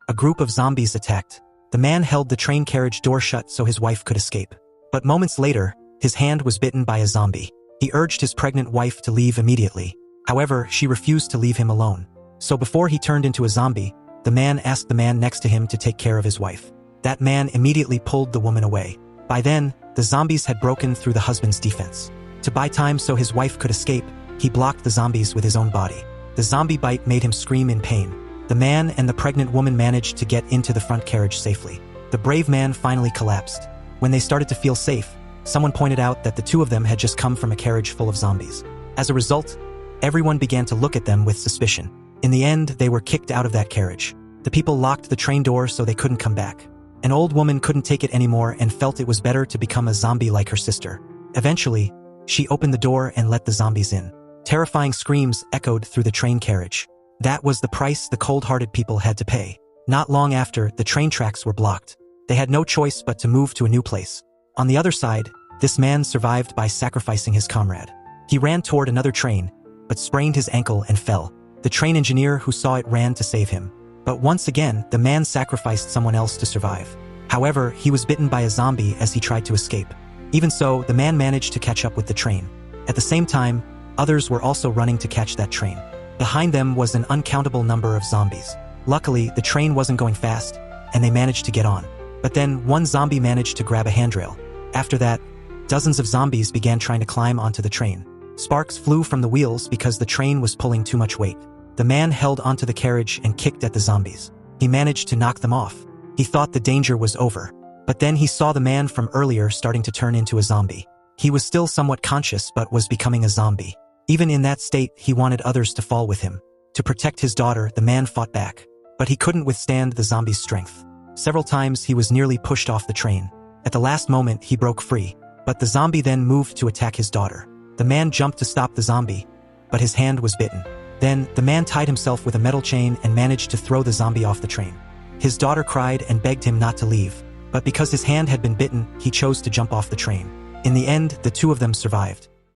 a group of zombies attacked. The man held the train carriage door shut so his wife could escape. But moments later, his hand was bitten by a zombie. He urged his pregnant wife to leave immediately. However, she refused to leave him alone. So before he turned into a zombie, the man asked the man next to him to take care of his wife. That man immediately pulled the woman away. By then, the zombies had broken through the husband's defense. To buy time so his wife could escape, he blocked the zombies with his own body. The zombie bite made him scream in pain. The man and the pregnant woman managed to get into the front carriage safely. The brave man finally collapsed. When they started to feel safe, someone pointed out that the two of them had just come from a carriage full of zombies. As a result, everyone began to look at them with suspicion. In the end, they were kicked out of that carriage. The people locked the train door so they couldn't come back. An old woman couldn't take it anymore and felt it was better to become a zombie like her sister. Eventually, she opened the door and let the zombies in. Terrifying screams echoed through the train carriage. That was the price the cold-hearted people had to pay. Not long after, the train tracks were blocked. They had no choice but to move to a new place. On the other side, this man survived by sacrificing his comrade. He ran toward another train, but sprained his ankle and fell. The train engineer who saw it ran to save him. But once again, the man sacrificed someone else to survive. However, he was bitten by a zombie as he tried to escape. Even so, the man managed to catch up with the train. At the same time, others were also running to catch that train. Behind them was an uncountable number of zombies. Luckily, the train wasn't going fast, and they managed to get on. But then, one zombie managed to grab a handrail. After that, dozens of zombies began trying to climb onto the train. Sparks flew from the wheels because the train was pulling too much weight. The man held onto the carriage and kicked at the zombies. He managed to knock them off. He thought the danger was over. But then he saw the man from earlier starting to turn into a zombie. He was still somewhat conscious but was becoming a zombie. Even in that state, he wanted others to fall with him. To protect his daughter, the man fought back. But he couldn't withstand the zombie's strength. Several times he was nearly pushed off the train. At the last moment, he broke free. But the zombie then moved to attack his daughter. The man jumped to stop the zombie, but his hand was bitten. Then, the man tied himself with a metal chain and managed to throw the zombie off the train. His daughter cried and begged him not to leave, but because his hand had been bitten, he chose to jump off the train. In the end, the two of them survived.